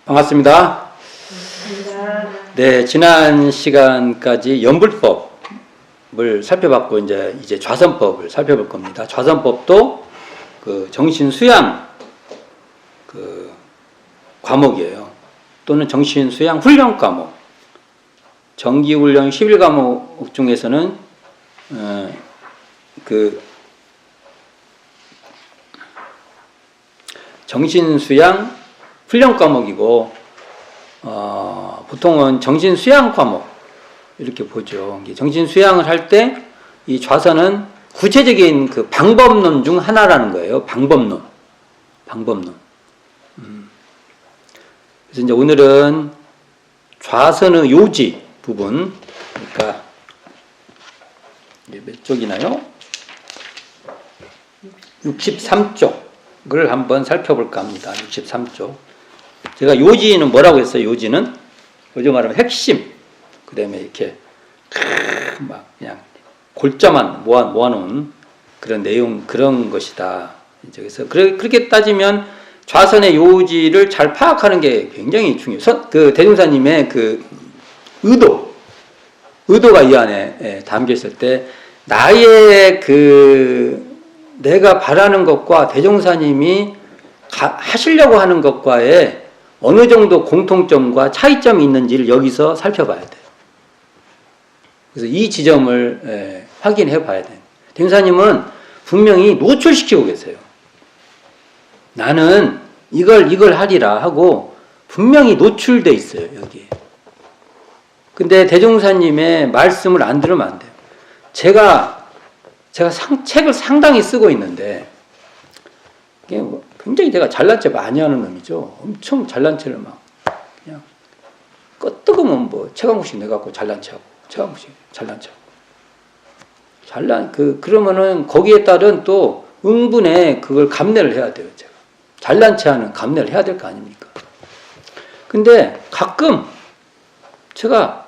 반갑습니다. 네, 지난 시간까지 연불법을 살펴봤고 이제 좌선법을 살펴볼 겁니다. 좌선법도 그 정신수양 그 과목이에요. 또는 정신수양 훈련 과목. 정기훈련 11과목 중에서는 그 정신수양 훈련 과목이고 보통은 정신수양 과목 이렇게 보죠. 정신수양을 할 때 이 좌선은 구체적인 그 방법론 중 하나라는 거예요. 방법론. 그래서 이제 오늘은 좌선의 요지 부분, 그러니까 이게 몇 쪽이나요? 63쪽을 한번 살펴볼까 합니다. 63쪽. 제가 요지는 뭐라고 했어요? 요지는 요즘 말하면 핵심, 그 다음에 이렇게 막 그냥 골자만 모아놓은 그런 내용, 그런 것이다. 그래서 그렇게 따지면 좌선의 요지를 잘 파악하는 게 굉장히 중요해요. 그 대종사님의 그 의도가 이 안에 담겨 있을 때 나의 그 내가 바라는 것과 대종사님이 하시려고 하는 것과의 어느 정도 공통점과 차이점이 있는지를 여기서 살펴봐야 돼요. 그래서 이 지점을 확인해 봐야 돼요. 대종사님은 분명히 노출시키고 계세요. 나는 이걸 하리라 하고 분명히 노출돼 있어요, 여기에. 근데 대종사님의 말씀을 안 들으면 안 돼요. 제가 책을 상당히 쓰고 있는데, 굉장히 내가 잘난 체 많이 하는 놈이죠. 엄청 잘난 체를 막, 그냥, 뜨거우면 뭐, 책 한 권씩 내갖고 잘난 체하고, 책 한 권씩 잘난 체하고. 그러면은 거기에 따른 또 응분에 그걸 감내를 해야 돼요, 제가. 잘난 체하는 감내를 해야 될 거 아닙니까? 근데 가끔 제가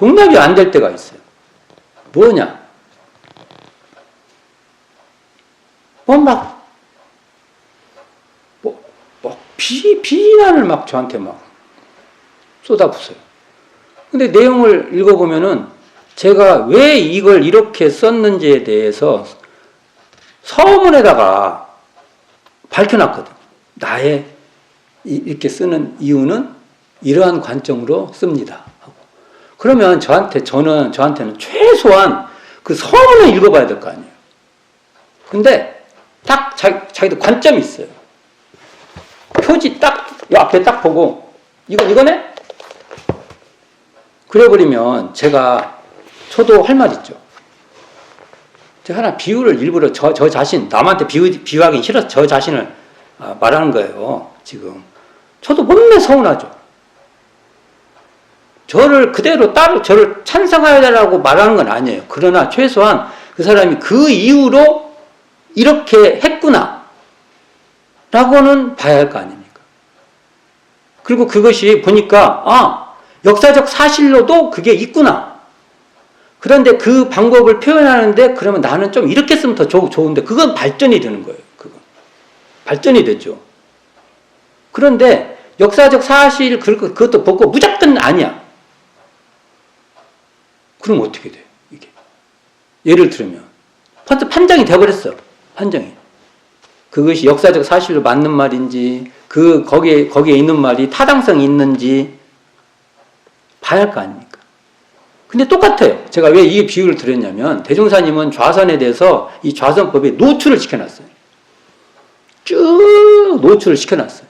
용납이 안 될 때가 있어요. 뭐냐? 비난을 막 저한테 막 쏟아부어요. 근데 내용을 읽어보면은 제가 왜 이걸 이렇게 썼는지에 대해서 서문에다가 밝혀놨거든. 나의 이렇게 쓰는 이유는 이러한 관점으로 씁니다. 하고. 그러면 저한테는 최소한 그 서문을 읽어봐야 될 거 아니에요. 근데 딱 자기도 관점이 있어요. 표지 딱, 이 앞에 딱 보고, 이거네? 그래버리면 저도 할 말 있죠. 제가 하나 비유를 일부러 저 자신, 남한테 비유하기 싫어서 저 자신을 말하는 거예요, 지금. 저도 못내 서운하죠. 저를 그대로 저를 찬성하라고 말하는 건 아니에요. 그러나 최소한 그 사람이 그 이유로 이렇게 했구나. 라고는 봐야 할 거 아닙니까? 그리고 그것이 보니까, 역사적 사실로도 그게 있구나. 그런데 그 방법을 표현하는데 그러면 나는 좀 이렇게 쓰면 더 좋은데 그건 발전이 되는 거예요. 발전이 되죠. 그런데 역사적 사실 그것도 보고 무조건 아니야. 그럼 어떻게 돼요? 이게 예를 들면 판정이 돼버렸어. 판정이. 그것이 역사적 사실로 맞는 말인지 거기에 있는 말이 타당성이 있는지 봐야 할 거 아닙니까? 근데 똑같아요. 제가 왜 이 비유를 드렸냐면 대종사님은 좌선에 대해서 이 좌선법에 노출을 시켜놨어요. 쭉 노출을 시켜놨어요.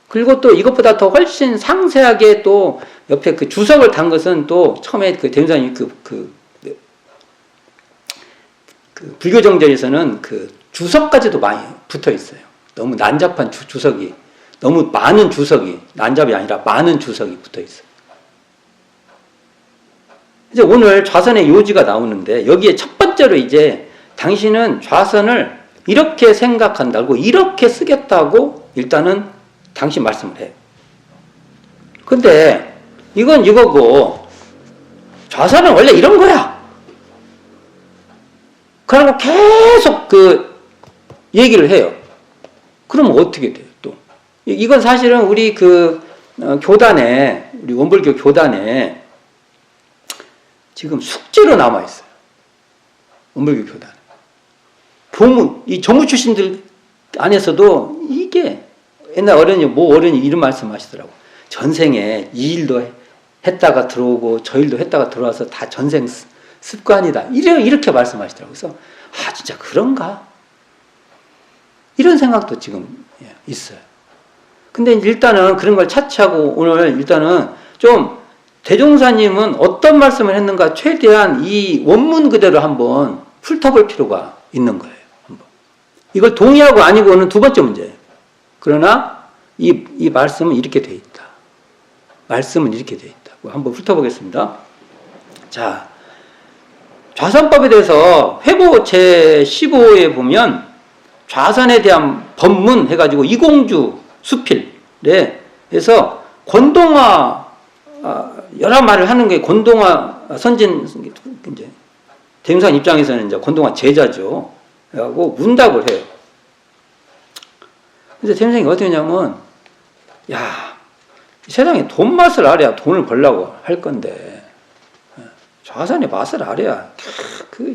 그리고 또 이것보다 더 훨씬 상세하게 또 옆에 그 주석을 단 것은 또 처음에 그 대종사님이 그 불교 정전에서는 그 주석까지도 많이 붙어 있어요. 너무 난잡한 주석이, 너무 많은 주석이, 난잡이 아니라 많은 주석이 붙어 있어요. 이제 오늘 좌선의 요지가 나오는데 여기에 첫 번째로 이제 당신은 좌선을 이렇게 생각한다고 이렇게 쓰겠다고 일단은 당신 말씀을 해요. 근데 이건 이거고 좌선은 원래 이런 거야. 그러고 계속 얘기를 해요. 그러면 어떻게 돼요, 또? 이건 사실은 우리 교단에, 우리 원불교 교단에 지금 숙제로 남아있어요. 원불교 교단에. 이 정부 출신들 안에서도 이게 옛날 어른이 이런 말씀 하시더라고. 전생에 이 일도 했다가 들어오고 저 일도 했다가 들어와서 다 전생 습관이다. 이렇게 말씀하시더라고요. 그래서, 진짜 그런가? 이런 생각도 지금 있어요. 근데 일단은 그런 걸 차치하고 오늘 일단은 좀 대종사님은 어떤 말씀을 했는가 최대한 이 원문 그대로 한번 훑어볼 필요가 있는 거예요. 한번. 이걸 동의하고 아니고는 두 번째 문제예요. 그러나 이 말씀은 이렇게 돼 있다. 말씀은 이렇게 돼 있다. 한번 훑어보겠습니다. 자, 좌선법에 대해서 회보 제15호에 보면 좌선에 대한 법문 해가지고 이공주 수필에 해서 권동화 여러 말을 하는 게 권동화 선진 이제 대종사님 입장에서는 이제 권동화 제자죠. 하고 문답을 해요. 그래서 대종사님이 어떻게 하냐면 세상에 돈 맛을 알아야 돈을 벌려고 할 건데 좌선의 맛을 알아야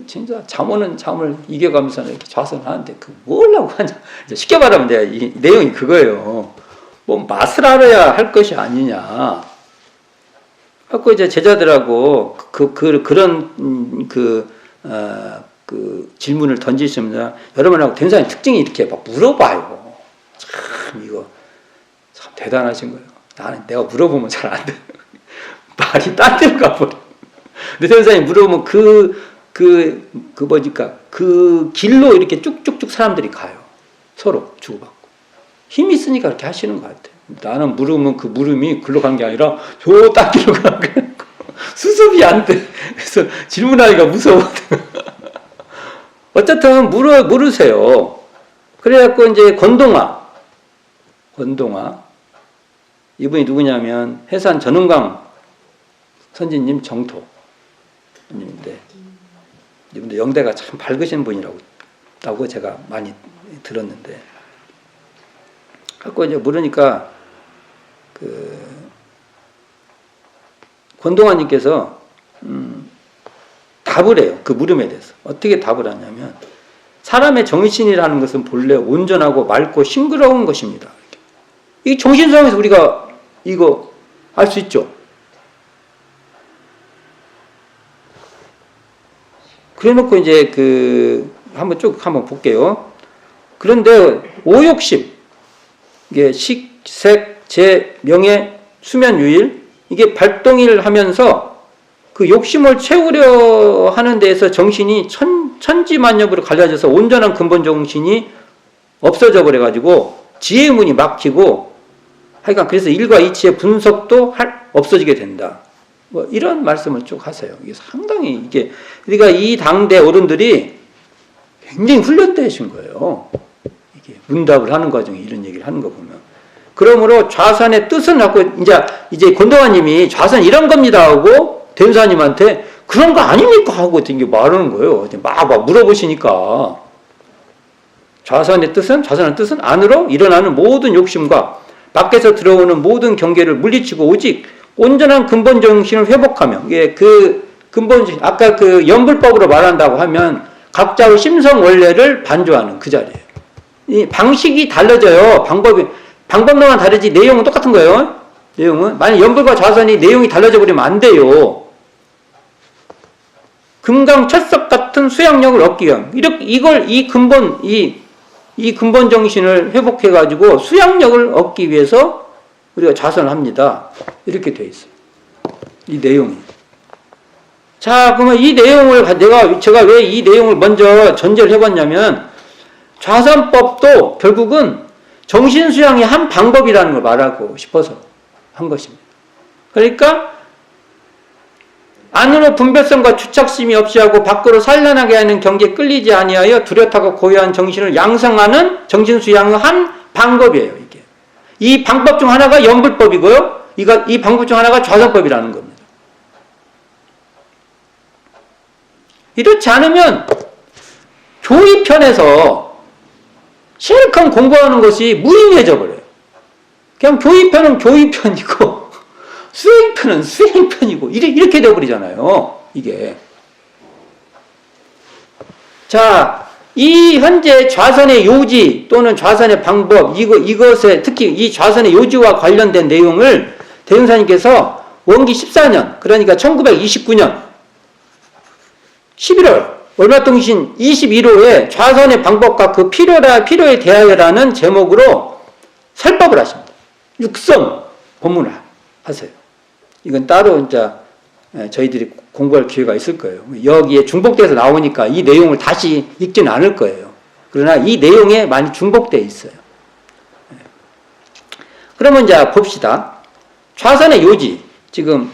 진짜 잠 오는 잠을 이겨가면서 이렇게 좌선하는데 뭐라고 하냐. 쉽게 말하면 이 내용이 그거예요. 뭐 맛을 알아야 할 것이 아니냐. 하고 이제 제자들하고 그런 질문을 던지시면서 여러분하고 대종사님 특징이 이렇게 막 물어봐요. 참 이거 참 대단하신 거예요. 나는 내가 물어보면 잘 안 돼. 말이 딴 데로 가버려. 근데 대종사님 물어보면 그 길로 이렇게 쭉쭉쭉 사람들이 가요. 서로 주고받고. 힘이 있으니까 그렇게 하시는 것 같아요. 나는 물으면 그 물음이 글로 간 게 아니라 저 딴 길로 가는 거예요. 수습이 안 돼. 그래서 질문하기가 무서워. 어쨌든 물으세요. 그래갖고 이제 권동화. 이분이 누구냐면 해산 전은광 선진님 정토님인데 이분도 영대가 참 밝으신 분이라고 제가 많이 들었는데 갖고 이제 물으니까 권동환님께서 답을 해요. 그 물음에 대해서 어떻게 답을 하냐면 사람의 정신이라는 것은 본래 온전하고 맑고 싱그러운 것입니다. 이 정신상에서 우리가 이거 알 수 있죠. 그래놓고 이제 한번 볼게요. 그런데 오욕심, 이게 식, 색, 재, 명예, 수면, 유일, 이게 발동을 하면서 그 욕심을 채우려 하는 데에서 정신이 천지만엽으로 갈라져서 온전한 근본 정신이 없어져 버려가지고 지혜의 문이 막히고 하여간 그래서 일과 이치의 분석도 없어지게 된다. 뭐 이런 말씀을 쭉 하세요. 이게 상당히 그러니까 이 당대 어른들이 굉장히 훈련되신 거예요. 이게 문답을 하는 과정에 이런 얘기를 하는 거 보면. 그러므로 좌선의 뜻은 갖고 이제 권동환님이 좌선 이런 겁니다 하고 대종사님한테 그런 거 아닙니까 하고 되게 말하는 거예요. 막 물어보시니까 좌선의 뜻은 안으로 일어나는 모든 욕심과 밖에서 들어오는 모든 경계를 물리치고 오직 온전한 근본 정신을 회복하며 그 근본 아까 그 연불법으로 말한다고 하면 각자의 심성 원래를 반조하는 그 자리예요. 이 방식이 달라져요. 방법론만 다르지 내용은 똑같은 거예요. 내용은 만약 연불과 좌선이 내용이 달라져 버리면 안 돼요. 금강철석 같은 수양력을 얻기 위한 이 근본 정신을 회복해 가지고 수양력을 얻기 위해서 우리가 좌선을 합니다. 이렇게 돼 있어요. 이 내용이. 자, 그러면 이 내용을 제가 왜 이 내용을 먼저 전제를 해봤냐면 좌선법도 결국은 정신 수양의 한 방법이라는 걸 말하고 싶어서 한 것입니다. 그러니까 안으로 분별성과 주착심이 없이 하고 밖으로 산란하게 하는 경계에 끌리지 아니하여 뚜렷하고 고요한 정신을 양성하는 정신 수양의 한 방법이에요. 이게 이 방법 중 하나가 연불법이고요. 이 방법 중 하나가 좌선법이라는 겁니다. 이렇지 않으면 교의편에서 실컷 공부하는 것이 무의미해져 버려요. 그냥 교의편은 교의편이고 수행편은 수행편이고 이렇게 되어버리잖아요. 이게. 자, 이 현재 좌선의 요지 또는 좌선의 방법 이것에 특히 이 좌선의 요지와 관련된 내용을 대흥사님께서 원기 14년 그러니까 1929년 11월 월마통신 21호에 좌선의 방법과 그 필요에 대하여라는 제목으로 설법을 하십니다. 육성 본문을 하세요. 이건 따로 이제 저희들이 공부할 기회가 있을 거예요. 여기에 중복돼서 나오니까 이 내용을 다시 읽지는 않을 거예요. 그러나 이 내용에 많이 중복되어 있어요. 그러면 이제 봅시다. 좌선의 요지 지금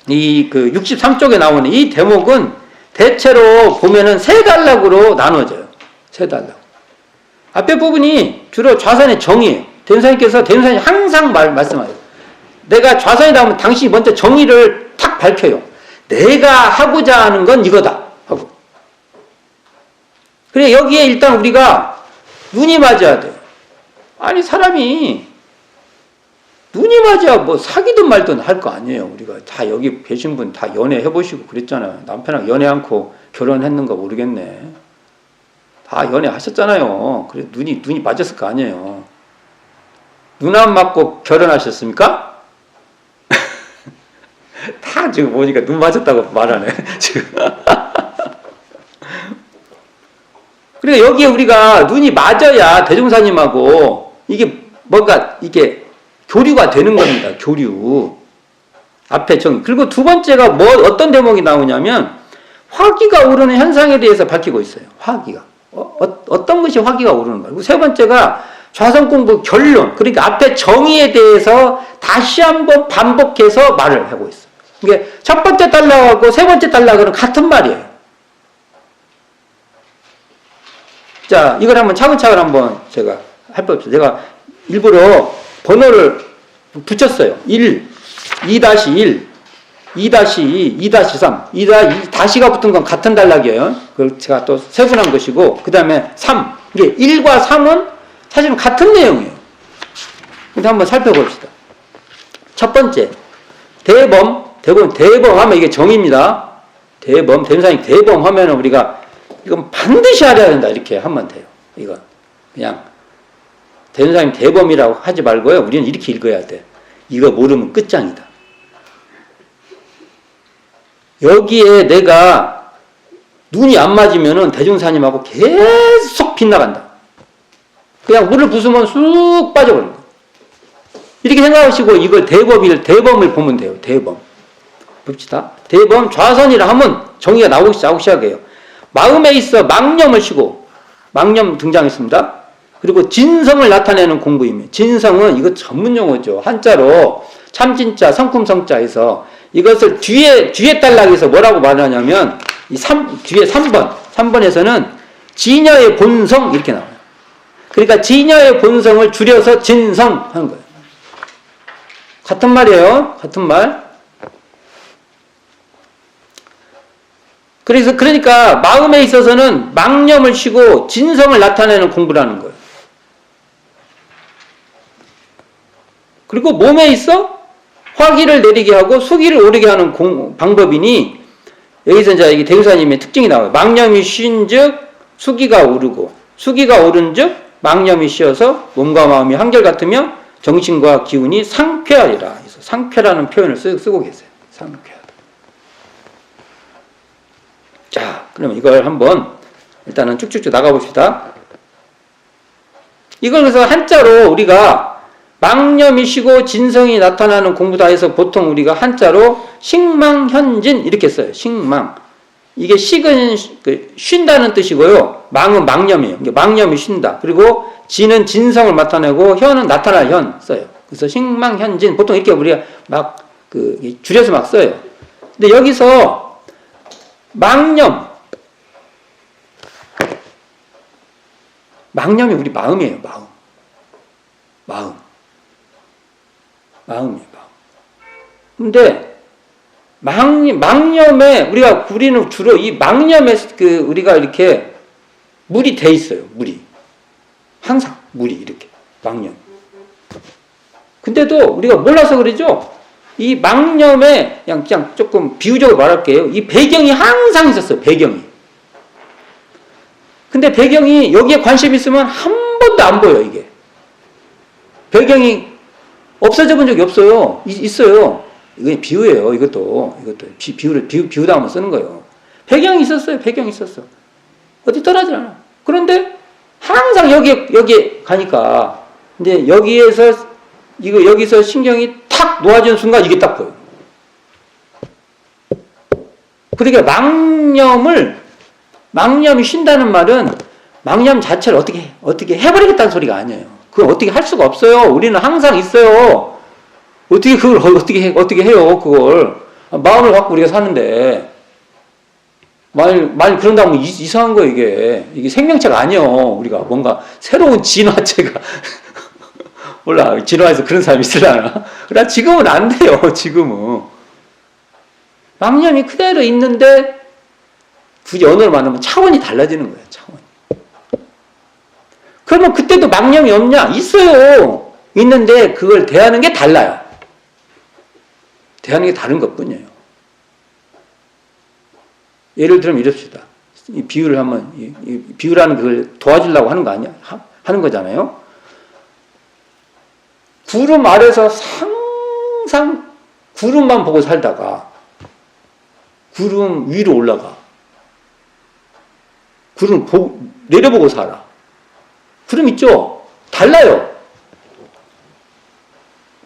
이 그 63쪽에 나오는 이 대목은 대체로 보면은 세 단락으로 나눠져요. 세 단락. 앞에 부분이 주로 좌선의 정의예요. 대흥사님께서 항상 말씀하세요. 내가 좌선이 나오면 당신이 먼저 정의를 탁 밝혀요. 내가 하고자 하는 건 이거다 하고. 그래 여기에 일단 우리가 눈이 맞아야 돼요. 아니 사람이 눈이 맞아야 뭐 사귀든 말든 할 거 아니에요. 우리가 다 여기 계신 분 다 연애해보시고 그랬잖아요. 남편하고 연애 않고 결혼했는가 모르겠네. 다 연애하셨잖아요. 그래 눈이 맞았을 거 아니에요. 눈 안 맞고 결혼하셨습니까? 다 지금 보니까 눈 맞았다고 말하네. 지금. 그러니까 여기에 우리가 눈이 맞아야 대종사님하고 이게 뭔가 이게 교류가 되는 겁니다. 교류. 앞에 정의. 그리고 두 번째가 어떤 대목이 나오냐면 화기가 오르는 현상에 대해서 밝히고 있어요. 화기가. 어떤 것이 화기가 오르는 거예요. 그리고 세 번째가 좌선 공부 결론. 그러니까 앞에 정의에 대해서 다시 한번 반복해서 말을 하고 있어요. 이게 첫 번째 단락하고 세 번째 단락은 같은 말이에요. 자, 이걸 한번 차근차근 한번 제가 해봅시다. 제가 일부러 번호를 붙였어요. 1, 2-1, 2-2, 2-3, 다시가 붙은 건 같은 단락이에요. 그걸 제가 또 세분한 것이고, 그 다음에 3. 이게 1과 3은 사실은 같은 내용이에요. 근데 한번 살펴봅시다. 첫 번째, 대범 하면 이게 정의입니다. 대명사님 대범 하면 우리가 이건 반드시 알아야 된다. 이렇게 하면 돼요. 이거. 그냥. 대명사님 대범이라고 하지 말고요. 우리는 이렇게 읽어야 돼. 이거 모르면 끝장이다. 여기에 내가 눈이 안 맞으면은 대종사님하고 계속 빗나간다. 그냥 물을 부수면 쑥 빠져버린다. 이렇게 생각하시고 이걸 대범을 보면 돼요. 대범. 봅시다. 대범 좌선이라 하면 정의가 나오기 시작해요. 마음에 있어 망념을 쉬고 망념 등장했습니다. 그리고 진성을 나타내는 공부입니다. 진성은 이거 전문 용어죠. 한자로 참진자, 성품성자에서 이것을 뒤에 단락에서 뭐라고 말하냐면 뒤에 3번에서는 진여의 본성 이렇게 나와요. 그러니까 진여의 본성을 줄여서 진성 하는 거예요. 같은 말이에요. 같은 말. 그러니까 마음에 있어서는 망념을 쉬고 진성을 나타내는 공부라는 거예요. 그리고 몸에 있어 화기를 내리게 하고 수기를 오르게 하는 방법이니 여기서 이제 이게 대우사님의 특징이 나와요. 망념이 쉰즉 수기가 오르고 수기가 오른즉 망념이 쉬어서 몸과 마음이 한결같으며 정신과 기운이 상쾌하리라. 그래서 상쾌라는 표현을 쓰고 계세요. 상쾌하다. 자, 그러면 이걸 한번 일단은 쭉쭉쭉 나가봅시다. 이걸 그래서 한자로 우리가 망념이 쉬고 진성이 나타나는 공부다 해서 보통 우리가 한자로 식망현진 이렇게 써요. 식망. 이게 식은 쉰다는 뜻이고요. 망은 망념이에요. 망념이 쉰다. 그리고 진은 진성을 나타내고 현은 나타날 현 써요. 그래서 식망현진 보통 이렇게 우리가 막 줄여서 막 써요. 근데 여기서 망념이 우리 마음이에요. 마음이에요. 근데 망념에 우리는 주로 이 망념에 우리가 이렇게 물이 돼 있어요. 물이 항상 물이 이렇게 망념. 근데도 우리가 몰라서 그러죠? 이 망념에, 그냥 조금 비유적으로 말할게요. 이 배경이 항상 있었어요, 배경이. 근데 배경이 여기에 관심 있으면 한 번도 안 보여, 이게. 배경이 없어져 본 적이 없어요. 있어요. 이건 비유예요, 이것도. 비유다 하면 쓰는 거예요. 배경이 있었어요, 배경이 있었어. 어디 떠나질 않아. 그런데 항상 여기에 가니까, 근데 여기서 신경이 탁 놓아지는 순간 이게 딱 보여. 그러니까 망념이 쉰다는 말은 망념 자체를 어떻게 해버리겠다는 소리가 아니에요. 그걸 어떻게 할 수가 없어요. 우리는 항상 있어요. 그걸 어떻게 해요, 그걸. 마음을 갖고 우리가 사는데. 만일 그런다면 이상한 거예요, 이게 생명체가 아니에요. 우리가 뭔가 새로운 진화체가. 몰라, 진화에서 그런 사람이 있으려나? 그러나 지금은 안 돼요, 지금은. 망념이 그대로 있는데, 굳이 언어로 말하면 차원이 달라지는 거예요, 차원이. 그러면 그때도 망념이 없냐? 있어요. 있는데, 그걸 대하는 게 달라요. 대하는 게 다른 것 뿐이에요. 예를 들면 이럽시다. 이 비유를 한번, 이 비유라는 그걸 도와주려고 하는 거 아니야? 하는 거잖아요. 구름 아래서 항상 구름만 보고 살다가 구름 위로 올라가. 구름 내려보고 살아. 구름 있죠? 달라요.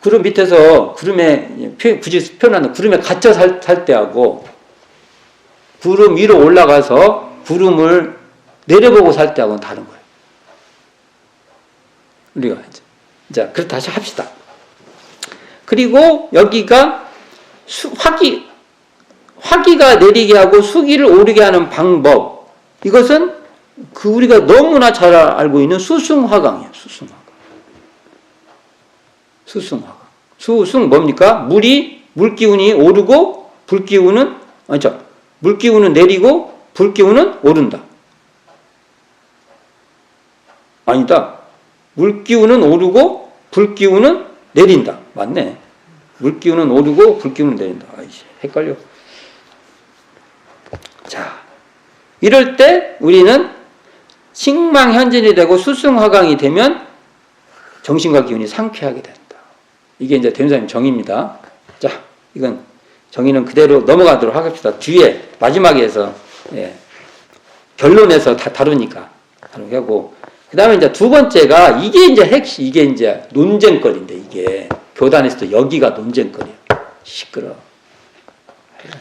구름 밑에서 굳이 표현하는 구름에 갇혀 살 때하고 구름 위로 올라가서 구름을 내려보고 살 때하고는 다른 거예요. 우리가 이제. 자, 그럼 다시 합시다. 그리고 여기가 화기가 내리게 하고 수기를 오르게 하는 방법. 이것은 우리가 너무나 잘 알고 있는 수승화강이에요. 수승 뭡니까? 물기운이 오르고 물기운은 내리고 불기운은 오른다. 아니다. 물기운은 오르고 불기운은 내린다. 맞네. 물기운은 오르고 불기운은 내린다. 아이씨, 헷갈려. 자, 이럴 때 우리는 식망현진이 되고 수승화강이 되면 정신과 기운이 상쾌하게 된다. 이게 이제 대운사님 정의입니다. 자, 이건 정의는 그대로 넘어가도록 하겠습니다. 뒤에 마지막에서 결론에서 다 다루니까 다루게 하고. 그 다음에 이제 두 번째가, 이게 이제 논쟁거리인데, 이게. 교단에서도 여기가 논쟁거리야. 시끄러워.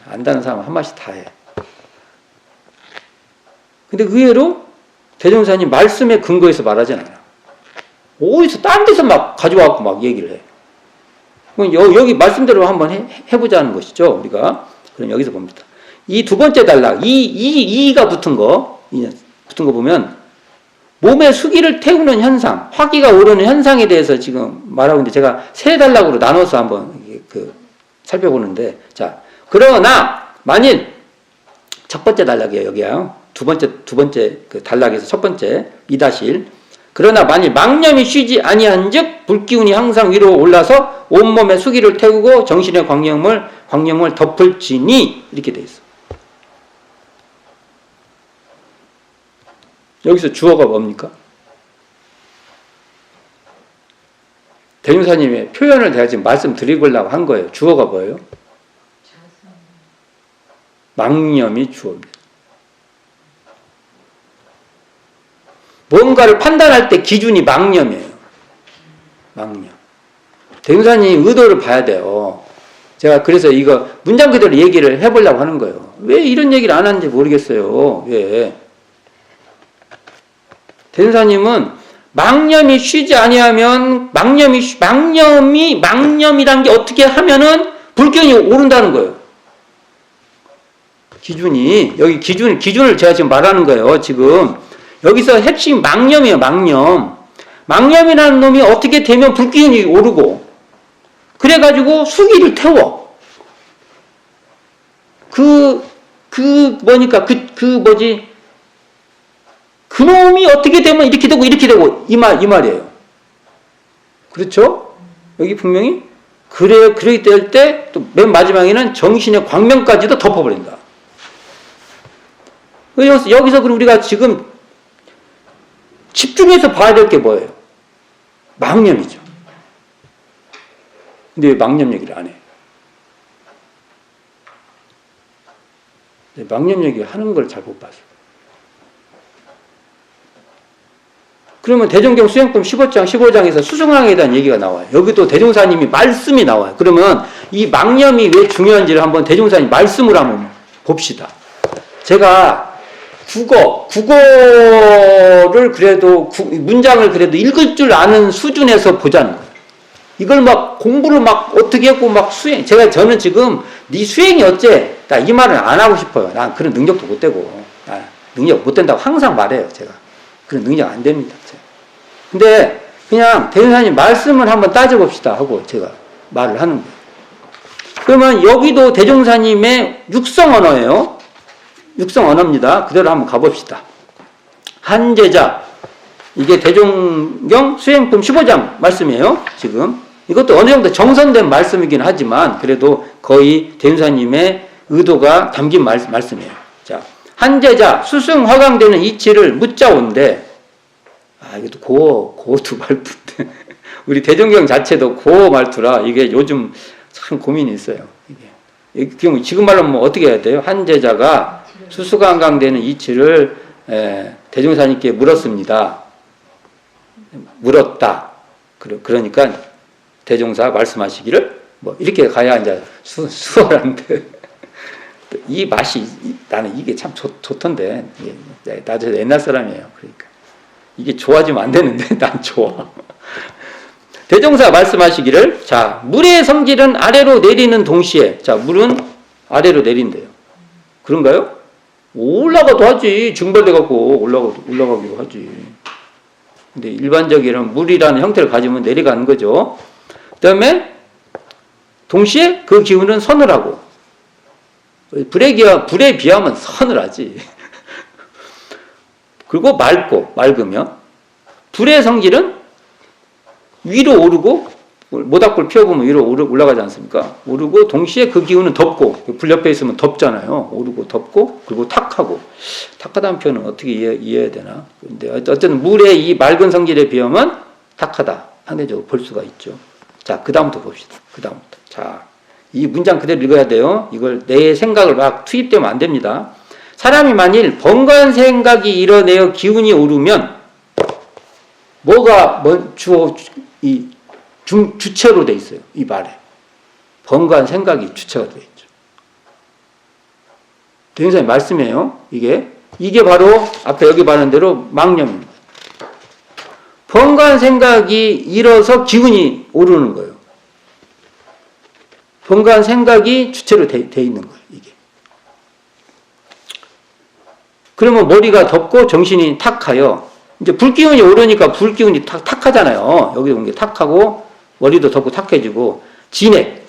안다는 사람은 한 마디씩 다 해. 근데 의외로 대종사님 말씀에 근거해서 말하지 않아요. 어디서, 딴 데서 막 가져와갖고 막 얘기를 해. 여기 말씀대로 한번 해보자는 것이죠, 우리가. 그럼 여기서 봅니다. 이 두 번째 단락, 이가 붙은 거 보면, 몸의 수기를 태우는 현상, 화기가 오르는 현상에 대해서 지금 말하고 있는데, 제가 세 단락으로 나눠서 한번 살펴보는데, 자, 그러나 만일 첫 번째 단락이에요, 여기요. 두 번째 그 단락에서 첫 번째 2-1. 그러나 만일 망념이 쉬지 아니한즉 불기운이 항상 위로 올라서 온몸의 수기를 태우고 정신의 광념을 덮을지니, 이렇게 돼 있어. 여기서 주어가 뭡니까? 대중사님의 표현을 제가 지금 말씀드리려고 한 거예요. 주어가 뭐예요? 망념이 주어입니다. 뭔가를 판단할 때 기준이 망념이에요. 망념. 대중사님 의도를 봐야 돼요. 제가 그래서 이거 문장 그대로 얘기를 해보려고 하는 거예요. 왜 이런 얘기를 안 하는지 모르겠어요. 왜? 대전사님은 망념이 쉬지 아니하면 망념이란 게 어떻게 하면은 불기운이 오른다는 거예요. 기준이, 여기 기준을 제가 지금 말하는 거예요. 지금 여기서 핵심 망념이에요. 망념이라는 놈이 어떻게 되면 불기운이 오르고, 그래가지고 수기를 태워. 그놈이 어떻게 되면 이렇게 되고 이 말이에요. 그렇죠? 여기 분명히 그러기 될 때 또 맨 마지막에는 정신의 광명까지도 덮어버린다. 여기서 우리가 지금 집중해서 봐야 될 게 뭐예요? 망념이죠. 근데 왜 망념 얘기를 안 해? 망념 얘기 하는 걸 잘 못 봐서. 그러면 대종경 수행품 15장에서 수승황에 대한 얘기가 나와요. 여기도 대종사님이 말씀이 나와요. 그러면 이 망념이 왜 중요한지를 한번 대종사님 말씀을 한번 봅시다. 제가 국어를 그래도, 문장을 그래도 읽을 줄 아는 수준에서 보자는 거예요. 이걸 막 공부를 막 어떻게 했고 막 저는 지금 네 수행이 어째? 나 이 말은 안 하고 싶어요. 난 그런 능력도 못 되고. 나 능력 못 된다고 항상 말해요, 제가. 그런 능력 안 됩니다. 근데 그냥 대종사님 말씀을 한번 따져봅시다 하고 제가 말을 하는 거예요. 그러면 여기도 대종사님의 육성언어예요. 육성언어입니다. 그대로 한번 가봅시다. 한제자, 이게 대종경 수행품 15장 말씀이에요. 지금 이것도 어느 정도 정선된 말씀이긴 하지만 그래도 거의 대종사님의 의도가 담긴 말씀이에요. 자, 한제자 수승 화강되는 이치를 묻자온데, 이것도 고두 말투인데 우리 대종경 자체도 고 말투라 이게 요즘 참 고민이 있어요. 이게 지금 말로 뭐 어떻게 해야 돼요? 한제자가 수수관광되는 이치를 대종사님께 물었습니다. 물었다. 그러니까 대종사 말씀하시기를 뭐 이렇게 가야 이제 수월한데 이 맛이 나는 이게 참 좋던데 나도 옛날 사람이에요. 그러니까 이게 좋아지면 안 되는데 난 좋아. 대종사 말씀하시기를, 자, 물의 성질은 아래로 내리는 동시에, 자, 물은 아래로 내린대요. 그런가요? 올라가도 하지. 증발돼갖고 올라가기도 하지. 근데 일반적인 물이라는 형태를 가지면 내려가는 거죠. 그 다음에 동시에 그 기운은 서늘하고, 불에 비하면 서늘하지. 그리고 맑으면 불의 성질은 위로 오르고, 모닥불 피워보면 위로 올라가지 않습니까? 오르고 동시에 그 기운은 덥고, 불 옆에 있으면 덥잖아요. 오르고 덥고 그리고 탁하고. 탁하다는 표현은 어떻게 이해해야 되나? 근데 어쨌든 물의 이 맑은 성질에 비하면 탁하다, 상대적으로 볼 수가 있죠. 자, 그 다음부터 봅시다. 그 다음부터. 자, 이 문장 그대로 읽어야 돼요. 이걸 내 생각을 막 투입되면 안 됩니다. 사람이 만일 번거한 생각이 일어내어 기운이 오르면 뭐가 주체로 돼 있어요. 이 말에. 번거한 생각이 주체가 돼 있죠. 대종사님 말씀이에요. 이게 바로 앞에 여기 말한 대로 망념입니다. 번거한 생각이 일어서 기운이 오르는 거예요. 번거한 생각이 주체로 돼 있는 거예요. 이게. 그러면 머리가 덥고 정신이 탁하여, 이제 불기운이 오르니까 불기운이 탁하잖아요. 여기 온 게 탁하고 머리도 덥고 탁해지고, 진액,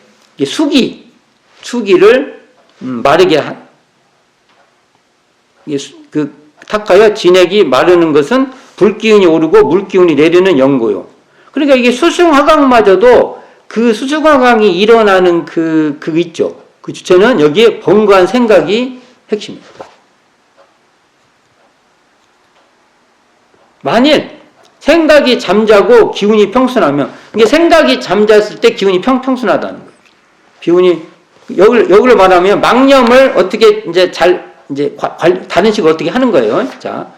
수기를 마르게 탁하여 진액이 마르는 것은 불기운이 오르고 물기운이 내리는 연고요. 그러니까 이게 수승화강마저도 그 수승화강이 일어나는 그 있죠. 그 주체는 여기에 번거한 생각이 핵심입니다. 만일 생각이 잠자고 기운이 평순하면, 이게 생각이 잠잤을 때 기운이 평순하다는 거예요. 기운이, 여기를 말하면 망념을 어떻게 다른 식으로 어떻게 하는 거예요. 자,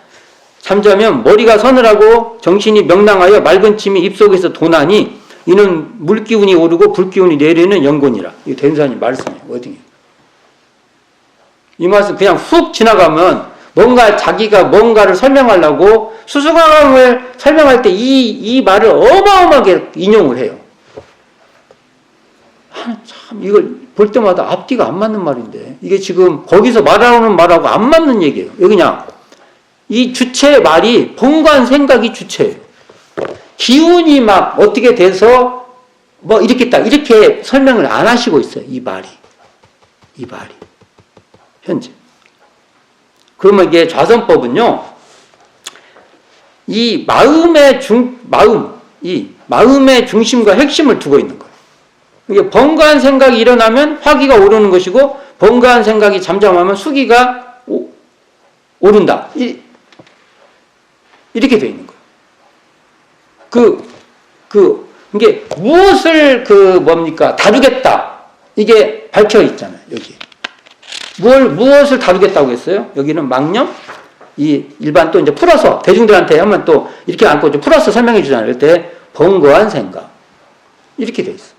잠자면 머리가 서늘하고 정신이 명랑하여 맑은 침이 입속에서 도나니 이는 물기운이 오르고 불기운이 내리는 연곤이라. 이 대종사님 말씀이에요. 어디에? 이 말씀 그냥 훅 지나가면 자기가 뭔가를 설명하려고 수수강을 설명할 때 이 말을 어마어마하게 인용을 해요. 참 이걸 볼 때마다 앞뒤가 안 맞는 말인데, 이게 지금 거기서 말하는 말하고 안 맞는 얘기예요. 그냥 이 주체의 말이 번거한 생각이 주체예요. 기운이 막 어떻게 돼서 뭐 이렇게 설명을 안 하시고 있어요. 이 말이 현재. 그러면 이게 좌선법은요, 이 마음의 마음의 중심과 핵심을 두고 있는 거예요. 이게 번거한 생각이 일어나면 화기가 오르는 것이고 번거한 생각이 잠잠하면 수기가 오른다. 이렇게 되어 있는 거예요. 이게 무엇을 다루겠다. 이게 밝혀 있잖아요, 여기. 무엇을 다루겠다고 했어요? 여기는 망념? 일반 또 이제 풀어서, 대중들한테 한번 또 이렇게 안고 좀 풀어서 설명해 주잖아요. 그때 번거한 생각. 이렇게 돼 있어.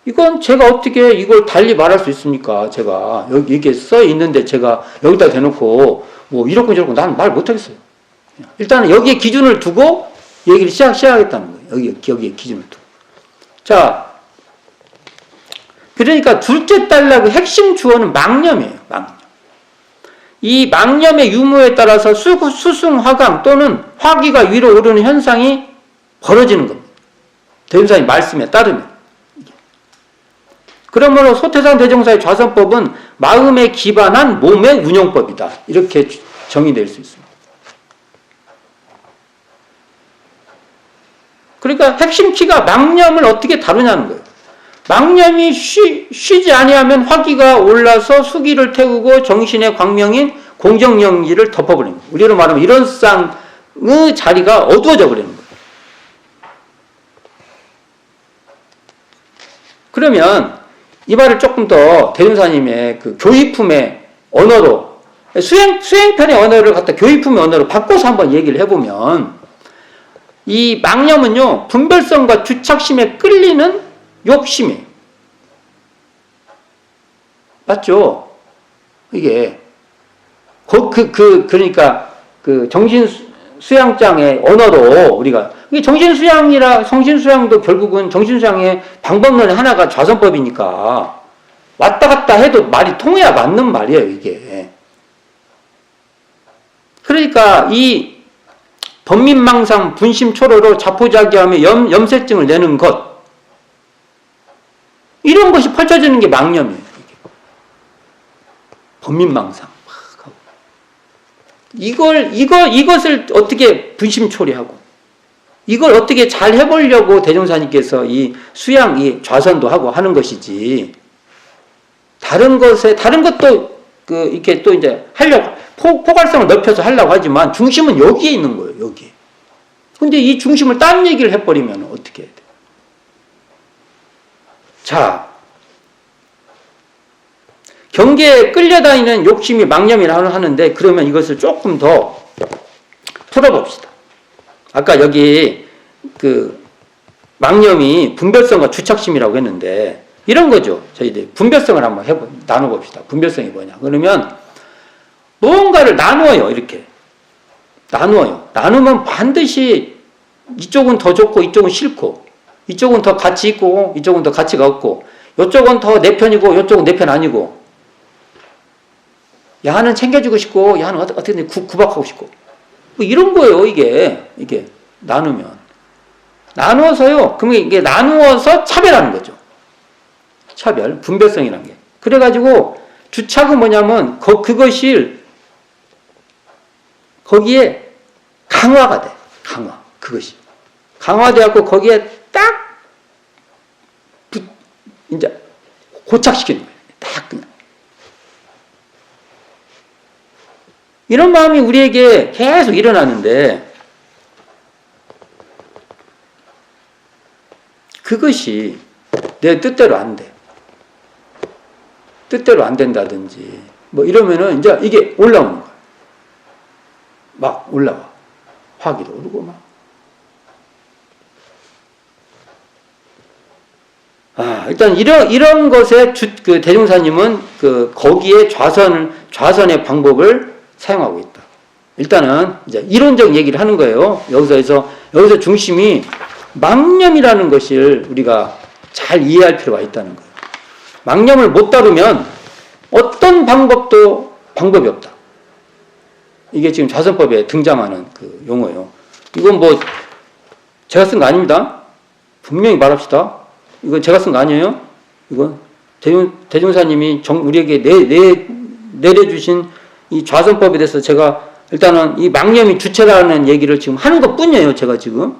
이건 제가 어떻게 이걸 달리 말할 수 있습니까? 제가, 여기 이게 써 있는데 제가 여기다 대놓고, 이렇고 저렇고 나는 말 못하겠어요. 일단은 여기에 기준을 두고 얘기를 시작하겠다는 거예요. 여기에 기준을 두고. 자, 그러니까 둘째 단락의 핵심 주어는 망념이에요. 망념. 이 망념의 유무에 따라서 수승화강 또는 화기가 위로 오르는 현상이 벌어지는 겁니다. 대종사의 말씀에 따르면. 그러므로 소태산 대종사의 좌선법은 마음에 기반한 몸의 운용법이다. 이렇게 정의될 수 있습니다. 그러니까 핵심 키가 망념을 어떻게 다루냐는 거예요. 망념이 쉬지 아니하면 화기가 올라서 수기를 태우고 정신의 광명인 공정영지를 덮어버리는 거예요. 우리로 말하면 일원상의 자리가 어두워져 버리는 거예요. 그러면 이 말을 조금 더 대종사님의 그 교의품의 언어로 수행편의 언어를 갖다 교의품의 언어로 바꿔서 한번 얘기를 해보면 이 망념은요 분별성과 주착심에 끌리는 욕심이에요. 맞죠? 이게 그러니까 그 정신 수양장의 언어로 우리가 이게 정신 수양도 결국은 정신 수양의 방법론의 하나가 좌선법이니까 왔다 갔다 해도 말이 통해야 맞는 말이에요, 이게. 그러니까 이 번민망상, 분심초로로 자포자기하며 염세증을 내는 것 이런 것이 펼쳐지는 게 망념이에요. 번민망상. 이것을 어떻게 분심초리하고 이걸 어떻게 잘 해보려고 대종사님께서 이 좌선도 하고 하는 것이지 다른 것도 이렇게 또 이제 하려고 포괄성을 넓혀서 하려고 하지만 중심은 여기에 있는 거예요, 여기에. 근데 이 중심을 딴 얘기를 해버리면 어떻게 해야 돼? 자, 경계에 끌려다니는 욕심이 망념이라 하는데 그러면 이것을 조금 더 풀어봅시다. 아까 여기 망념이 분별성과 주착심이라고 했는데 이런 거죠. 저희들 분별성을 한번 나눠봅시다. 분별성이 뭐냐? 그러면 무언가를 나누어요. 이렇게 나누어요. 나누면 반드시 이쪽은 더 좋고 이쪽은 싫고 이쪽은 더 가치 있고 이쪽은 더 가치가 없고 이쪽은 더 내 편이고 이쪽은 내 편 아니고 야는 챙겨주고 싶고 야는 어떻게든 구박하고 싶고 뭐 이런 거예요. 이게 나누면 나누어서요. 그러면 이게 나누어서 차별하는 거죠. 차별, 분별성이라는 게. 그래가지고 주착은 뭐냐면 그것이 거기에 강화가 돼. 그것이 강화돼갖고 거기에 딱 이제 고착시키는 거예요. 딱 그냥. 이런 마음이 우리에게 계속 일어나는데 그것이 내 뜻대로 안 돼. 뜻대로 안 된다든지 뭐 이러면은 이제 이게 올라오는 거야. 막 올라와. 화기도 오르고 막. 일단 이런 것에 대종사님은 거기에 좌선의 방법을 사용하고 있다. 일단은 이제 이론적 얘기를 하는 거예요. 여기서 중심이 망념이라는 것을 우리가 잘 이해할 필요가 있다는 거예요. 망념을 못 다루면 어떤 방법이 없다. 이게 지금 좌선법에 등장하는 그 용어예요. 이건 뭐 제가 쓴 거 아닙니다. 분명히 말합시다. 이건 제가 쓴 거 아니에요. 이건 대종사님이 우리에게 내려주신 이 좌선법에 대해서 제가 일단은 이 망념이 주체라는 얘기를 지금 하는 것 뿐이에요. 제가 지금.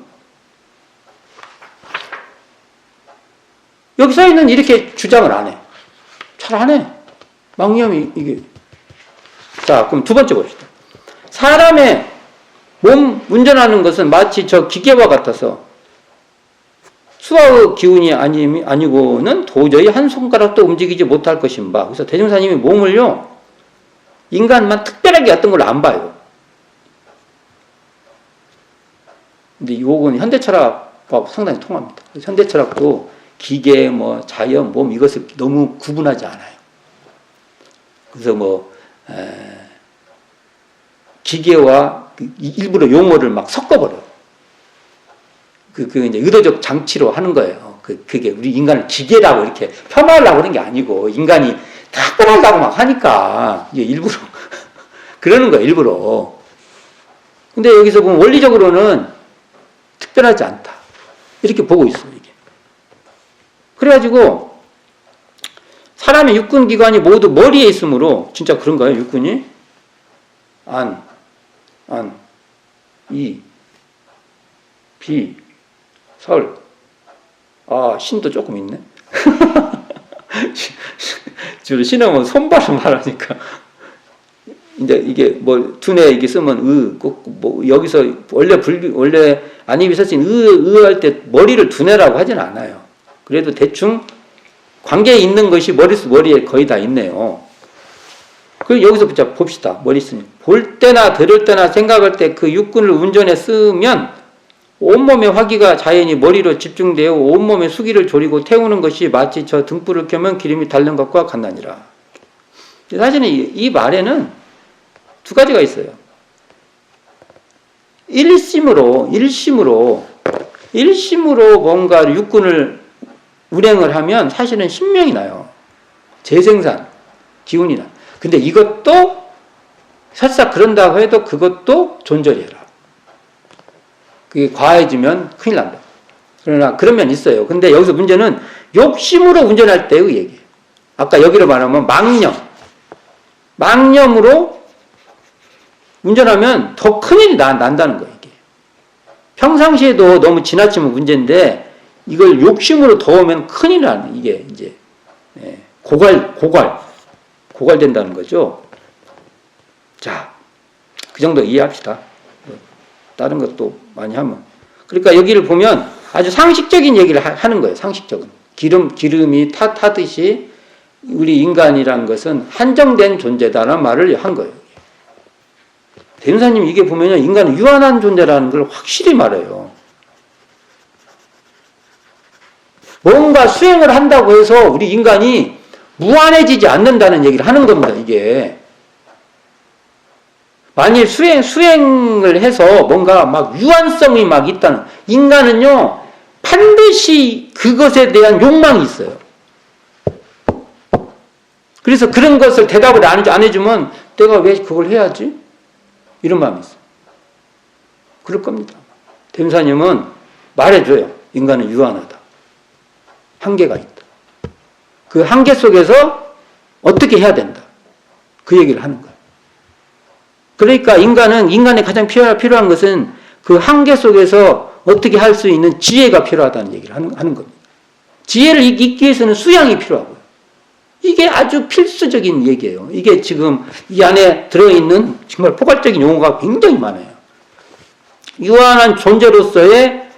여기서는 이렇게 주장을 안 해. 잘 안 해. 망념이 이게. 자, 그럼 두 번째 봅시다. 사람의 몸 운전하는 것은 마치 저 기계와 같아서 수화의 기운이 아니고는 도저히 한 손가락도 움직이지 못할 것인 바. 그래서 대종사님이 몸을요, 인간만 특별하게 어떤 걸로 안 봐요. 근데 이건 현대철학과 상당히 통합니다. 현대철학도 기계, 뭐, 자연, 몸, 이것을 너무 구분하지 않아요. 그래서 기계와 일부러 용어를 막 섞어버려요. 이제 의도적 장치로 하는 거예요. 그게 우리 인간을 기계라고 이렇게 폄하하려고 그런 게 아니고, 인간이 특별하다고 막 하니까, 이게 일부러, 그러는 거예요, 일부러. 근데 여기서 보면 원리적으로는 특별하지 않다. 이렇게 보고 있어요, 이게. 그래가지고, 사람의 육군기관이 모두 머리에 있으므로, 진짜 그런가요, 육군이? 안, 이, 비, 설. 아, 신도 조금 있네. 주로 신하면 손발을 말하니까. 이제 이게 뭐, 두뇌 이게 쓰면 꼭 뭐, 여기서 원래 안입이 서친 할 때 머리를 두뇌라고 하진 않아요. 그래도 대충 관계에 있는 것이 머리에 거의 다 있네요. 그리고 여기서 봅시다. 머리 쓰니. 볼 때나 들을 때나 생각할 때 그 육군을 운전에 쓰면 온몸의 화기가 자연히 머리로 집중되어 온몸의 수기를 조리고 태우는 것이 마치 저 등불을 켜면 기름이 닳는 것과 같나니라. 사실은 이 말에는 두 가지가 있어요. 일심으로 뭔가 육군을 운행을 하면 사실은 신명이 나요. 재생산, 기운이 나. 근데 이것도 설사 그런다고 해도 그것도 존저리 해라. 그게 과해지면 큰일 난다. 그러나 그런 면이 있어요. 근데 여기서 문제는 욕심으로 운전할 때의 얘기예요. 아까 여기로 말하면 망념으로 운전하면 더 큰일이 난다는 거예요. 이게. 평상시에도 너무 지나치면 문제인데 이걸 욕심으로 더우면 큰일 나는 이게 이제 고갈된다는 거죠. 자, 그 정도 이해합시다. 다른 것도 많이 하면. 그러니까 여기를 보면 아주 상식적인 얘기를 하는 거예요. 상식적인. 기름이 타듯이 우리 인간이란 것은 한정된 존재다라는 말을 한 거예요. 대문사님 이게 보면요. 인간은 유한한 존재라는 걸 확실히 말해요. 뭔가 수행을 한다고 해서 우리 인간이 무한해지지 않는다는 얘기를 하는 겁니다. 이게. 만일 수행을 해서 뭔가 막 유한성이 막 있다는, 인간은요, 반드시 그것에 대한 욕망이 있어요. 그래서 그런 것을 대답을 안 해주면 내가 왜 그걸 해야지? 이런 마음이 있어요. 그럴 겁니다. 대문사님은 말해줘요. 인간은 유한하다. 한계가 있다. 그 한계 속에서 어떻게 해야 된다. 그 얘기를 하는 거예요. 그러니까 인간에 가장 필요한 것은 그 한계 속에서 어떻게 할 수 있는 지혜가 필요하다는 얘기를 하는 겁니다. 지혜를 잊기 위해서는 수양이 필요하고요. 이게 아주 필수적인 얘기예요. 이게 지금 이 안에 들어있는 정말 포괄적인 용어가 굉장히 많아요. 유한한 존재로서의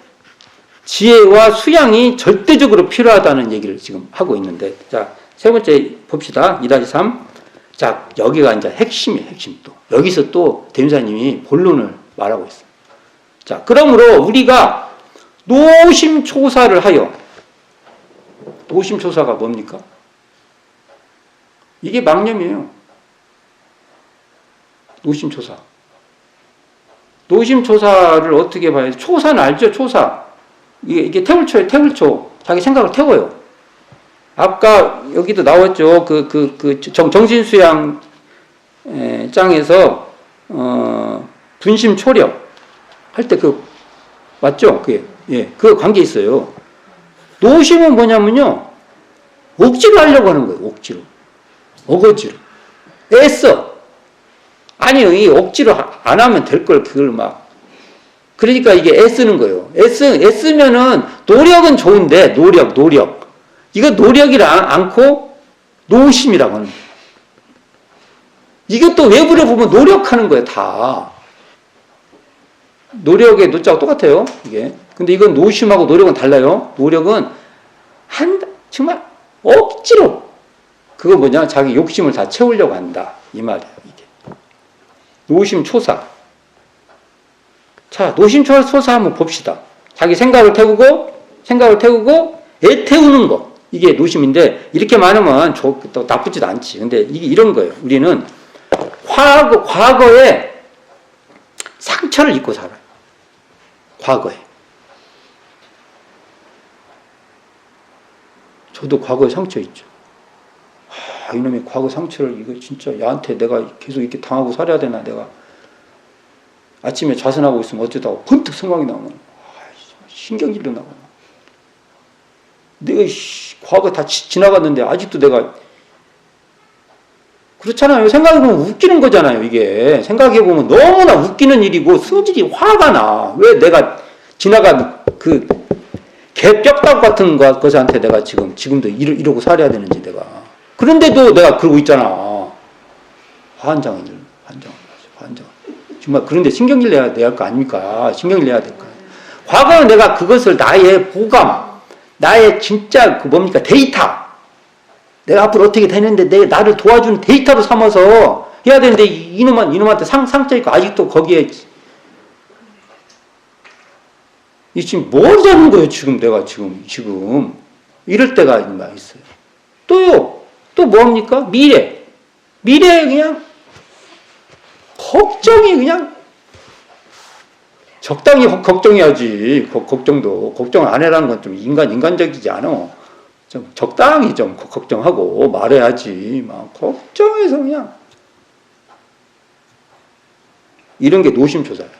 지혜와 수양이 절대적으로 필요하다는 얘기를 지금 하고 있는데, 자, 세 번째 봅시다. 2-3. 자, 여기가 이제 핵심이에요, 핵심 또. 여기서 또 대문사님이 본론을 말하고 있어요. 자, 그러므로 우리가 노심초사를 하여, 노심초사가 뭡니까? 이게 망념이에요. 노심초사. 노심초사를 어떻게 봐야 돼? 초사는 알죠? 초사. 이게 태울초예요, 태울초. 자기 생각을 태워요. 아까 여기도 나왔죠. 정신수양 짱에서 분심초력 할 때 맞죠? 그게 그 관계 있어요. 노심은 뭐냐면요, 억지로 하려고 하는 거예요. 억지로, 어거지로, 애써. 아니요, 이 억지로 안 하면 될 걸 그걸 막. 그러니까 이게 애쓰는 거예요. 애쓰면은 노력은 좋은데 노력. 이거 노력이라 않고 노심이라고 하는 거예요. 이것도 외부로 보면 노력하는 거예요, 다. 노력의 노자가 똑같아요, 이게. 근데 이건 노심하고 노력은 달라요. 노력은 정말 억지로. 그거 뭐냐? 자기 욕심을 다 채우려고 한다. 이 말이에요, 이게. 노심초사. 자, 노심초사 한번 봅시다. 자기 생각을 태우고, 애태우는 거. 이게 노심인데, 이렇게 많으면 또 나쁘지도 않지. 근데 이게 이런 거예요. 우리는 과거에 상처를 입고 살아요. 과거에. 저도 과거에 상처 있죠. 이놈의 과거 상처를 이거 진짜 얘한테 내가 계속 이렇게 당하고 살아야 되나, 내가. 아침에 좌선하고 있으면 어쩌다가 번뜩 생각이 나면 신경질도 나고. 내가 과거 다 지나갔는데 아직도 내가 그렇잖아요. 생각해보면 웃기는 거잖아요, 이게. 생각해보면 너무나 웃기는 일이고 승질이 화가 나. 왜 내가 지나간 그 개뼈다구 같은 것한테 내가 지금도 이러고 살아야 되는지 내가. 그런데도 내가 그러고 있잖아. 환장을. 정말 그런데 신경질 내야 할 거 아닙니까? 신경질 내야 될 거. 과거에 내가 그것을 나의 보감, 나의 진짜 뭡니까? 데이터. 내가 앞으로 어떻게 되는데 나를 도와주는 데이터로 삼아서 해야 되는데 이놈한테 상처 있고 아직도 거기에 이 지금 뭘 하는 거예요, 지금 내가 지금 이럴 때가 있어요. 또요. 또 뭡니까? 미래 그냥 걱정이 그냥 적당히 걱정해야지. 걱정 안 해라는 건 좀 인간적이지 않아. 좀 적당히 좀 걱정하고 말해야지. 막 걱정해서 그냥 이런 게 노심초사예요.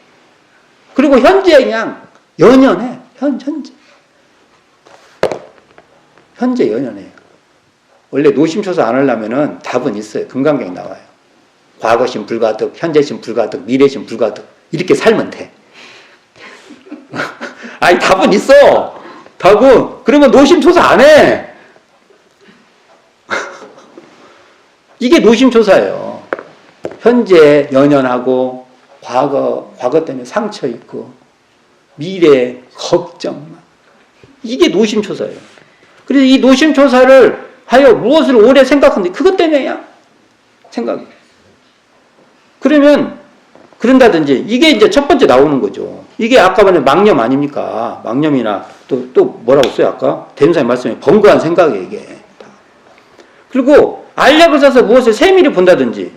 그리고 현재 그냥 연연해. 현재 연연해요. 원래 노심초사 안 하려면은 답은 있어요. 금강경 나와요. 과거심 불가득, 현재심 불가득, 미래심 불가득. 이렇게 살면 돼. 아니, 답은 있어. 답은. 그러면 노심초사 안 해. 이게 노심초사예요. 현재 연연하고, 과거 때문에 상처 있고, 미래 걱정. 이게 노심초사예요. 그래서 이 노심초사를 하여 무엇을 오래 생각하는데, 그것 때문에야. 생각이. 그러면, 그런다든지, 이게 이제 첫 번째 나오는 거죠. 이게 아까 말한 망념 아닙니까? 망념이나, 또 뭐라고 써요, 아까? 대문사님 말씀에 번거한 생각이에요, 이게. 그리고, 알약을 써서 무엇을 세밀히 본다든지,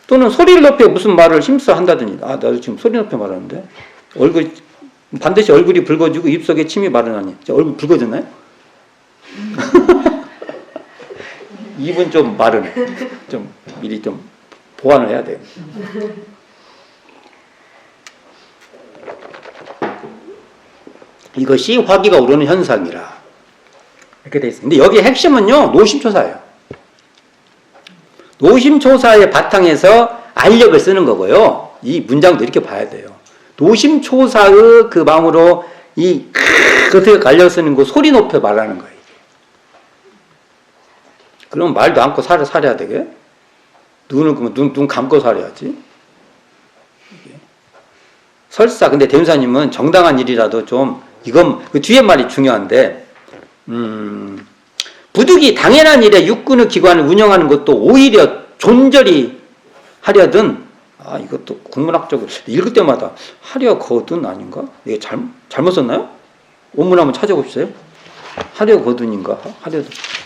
또는 소리를 높여 무슨 말을 힘써 한다든지, 나도 지금 소리 높여 말하는데, 반드시 얼굴이 붉어지고 입속에 침이 마르나니. 얼굴 붉어졌나요? 입은 좀 마르네. 좀 미리 좀 보완을 해야 돼요. 이것이 화기가 오르는 현상이라. 이렇게 돼 있습니다. 근데 여기 핵심은요, 노심초사예요. 노심초사의 바탕에서 알력을 쓰는 거고요. 이 문장도 이렇게 봐야 돼요. 노심초사의 그 마음으로 어떻게 알력 쓰는 거 소리 높여 말하는 거예요. 그럼 말도 않고 살아야 되게? 눈 감고 살아야지. 설사, 근데 대문사님은 정당한 일이라도 좀, 이건, 그 뒤에 말이 중요한데, 부득이 당연한 일에 육군의 기관을 운영하는 것도 오히려 존절히 하려든, 이것도 국문학적으로 읽을 때마다 하려거든 아닌가? 이게 잘못 썼나요? 원문 한번 찾아봅시다. 하려거든인가?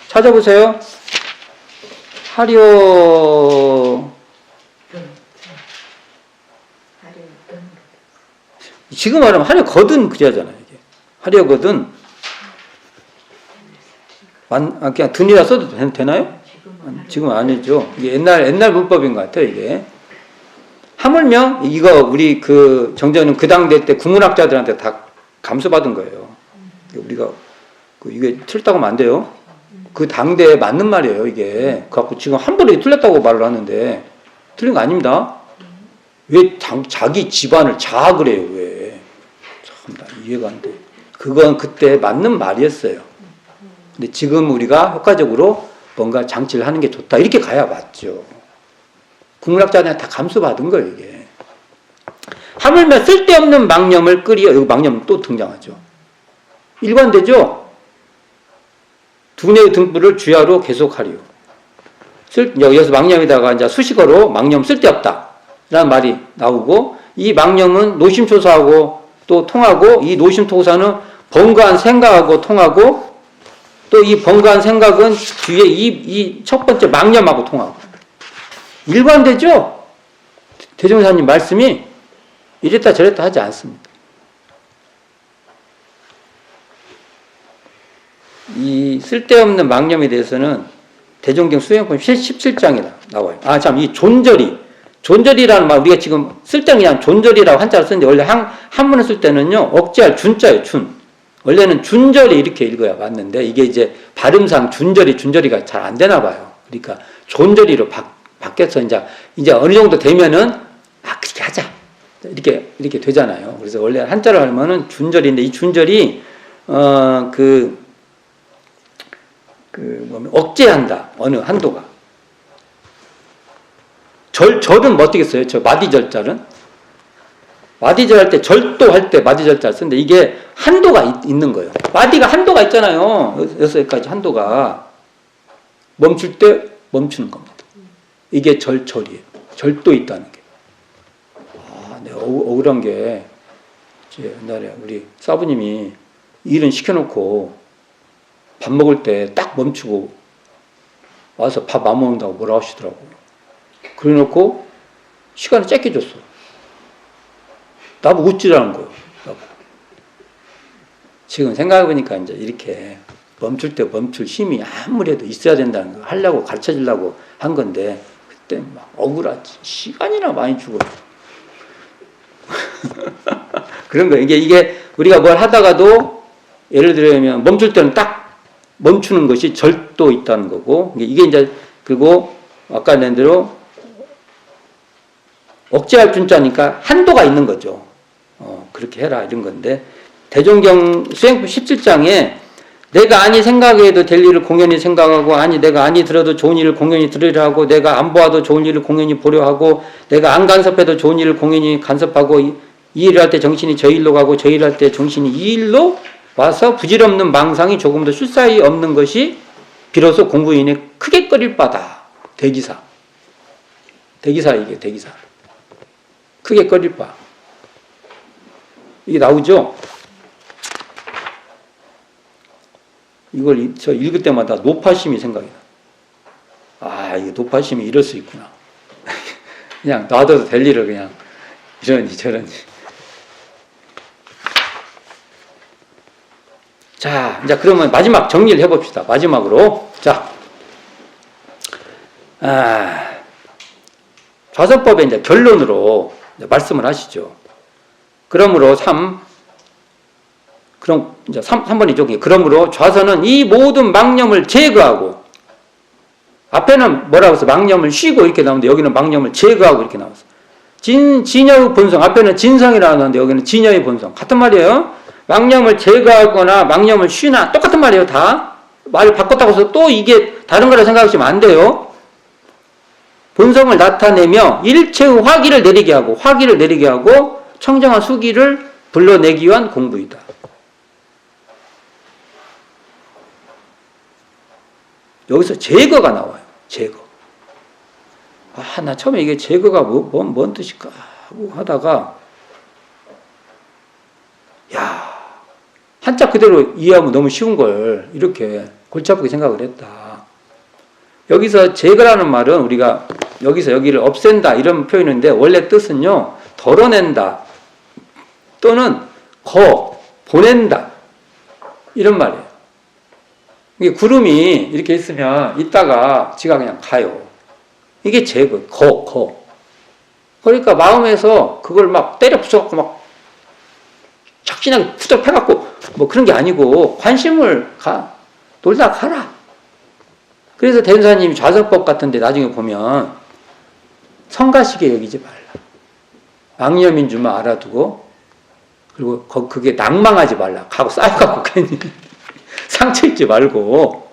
찾아보세요. 지금 말하면 하려거든 그래야잖아요. 이게 하려거든. 그냥 든이라 써도 되나요? 지금은 아니죠. 이게 옛날 문법인 것 같아요. 이게 하물며 이거 우리 그 정정은 그 당대 때 국문학자들한테 다 감수받은 거예요. 우리가 이게 틀렸다고 하면 안 돼요. 그 당대에 맞는 말이에요, 이게. 그래갖고 지금 함부로 틀렸다고 말을 하는데, 틀린 거 아닙니다. 왜 자기 집안을 자학을 해요, 왜. 참, 나 이해가 안 돼. 그건 그때 맞는 말이었어요. 근데 지금 우리가 효과적으로 뭔가 장치를 하는 게 좋다. 이렇게 가야 맞죠. 국문학자들한테 다 감수받은 거예요, 이게. 하물며 쓸데없는 망념을 끄리어, 여기 망념 또 등장하죠. 일관되죠? 두뇌의 등불을 주야로 계속하리요. 여기서 망념에다가 이제 수식어로 망념 쓸데없다. 라는 말이 나오고, 이 망념은 노심초사하고 또 통하고, 이 노심초사는 번거한 생각하고 통하고, 또 이 번거한 생각은 뒤에 이 첫 번째 망념하고 통하고. 일관되죠? 대종사님 말씀이 이랬다 저랬다 하지 않습니다. 이 쓸데없는 망념에 대해서는 대종경 수행품 17장에 나와요. 이 존절이라는 말, 우리가 지금 쓸 때 그냥 존절이라고 한자를 쓰는데, 원래 한문을 쓸 때는요, 억제할 준자예요, 준. 원래는 준절이 이렇게 읽어야 맞는데, 이게 이제 발음상 준절이가 잘 안 되나 봐요. 그러니까 존절이로 바뀌어서 이제 어느 정도 되면은, 그렇게 하자. 이렇게 되잖아요. 그래서 원래 한자로 하면은 준절인데, 이 준절이, 억제한다. 어느 한도가. 절은 뭐 어떻게 써요? 마디절자는? 마디절 할 때, 절도할 때 마디절자를 쓰는데, 이게 한도가 있는 거예요. 마디가 한도가 있잖아요. 6개까지 한도가. 멈출 때 멈추는 겁니다. 이게 절이에요. 절도 있다는 게. 내가 억울한 게, 옛날에 우리 사부님이 일은 시켜놓고 밥 먹을 때 딱 멈추고 와서 밥 안 먹는다고 뭐라 하시더라고요. 그래 놓고 시간을 짧게 줬어. 나보고 웃지라는 거예요. 지금 생각해보니까 이제 이렇게 멈출 때 멈출 힘이 아무래도 있어야 된다는 거 하려고 가르쳐 주려고 한 건데, 그때 막 억울하지. 시간이나 많이 주고. 그런 거예요. 이게 우리가 뭘 하다가도 예를 들면 멈출 때는 딱 멈추는 것이 절도 있다는 거고, 이게 이제, 그리고 아까 낸 대로 억제할 준자니까 한도가 있는 거죠. 그렇게 해라 이런 건데, 대종경 수행품 17장에 내가 아니 생각해도 될 일을 공연히 생각하고, 아니 내가 아니 들어도 좋은 일을 공연히 들으려 하고, 내가 안 보아도 좋은 일을 공연히 보려 하고, 내가 안 간섭해도 좋은 일을 공연히 간섭하고, 이 일을 할 때 정신이 저 일로 가고, 저 일을 할 때 정신이 이 일로 와서 부질없는 망상이 조금도 실사이 없는 것이 비로소 공부인의 크게 꺼릴 바다. 대기사. 이게 대기사. 크게 꺼릴 바. 이게 나오죠? 이걸 저 읽을 때마다 노파심이 생각이 나. 이게 노파심이 이럴 수 있구나. 그냥 놔둬도 될 일을 그냥 이러니 저러니. 자, 이제 그러면 마지막 정리를 해봅시다. 마지막으로. 자, 좌선법의 이제 결론으로 이제 말씀을 하시죠. 그러므로 그럼 이제 3번이죠. 그러므로 좌선은 이 모든 망념을 제거하고, 앞에는 뭐라고 해서 망념을 쉬고 이렇게 나오는데, 여기는 망념을 제거하고 이렇게 나왔어. 진여의 본성, 앞에는 진성이라고 하는데 여기는 진여의 본성. 같은 말이에요. 망념을 제거하거나 망념을 쉬나 똑같은 말이에요. 다 말을 바꿨다고 해서 또 이게 다른 거라 생각하시면 안 돼요. 본성을 나타내며 일체의 화기를 내리게 하고 청정한 수기를 불러내기 위한 공부이다. 여기서 제거가 나와요. 제거. 나 처음에 이게 제거가 뭔 뜻일까 하고 하다가, 한자 그대로 이해하면 너무 쉬운 걸 이렇게 골치 아프게 생각을 했다. 여기서 제거라는 말은 우리가 여기서 여기를 없앤다 이런 표현인데, 원래 뜻은요, 덜어낸다 또는 보낸다 이런 말이에요. 이게 구름이 이렇게 있으면 있다가 지가 그냥 가요. 이게 제거, 그러니까 마음에서 그걸 막 때려 부숴갖고 막 착신하게 푸접해갖고 뭐 그런 게 아니고 관심을 놀다 가라. 그래서 대운사님이 좌선법 같은데 나중에 보면 성가시게 여기지 말라. 망념인 줄만 알아두고, 그리고 그게 낭망하지 말라. 가고 쌓여갖고 괜히 상처 입지 말고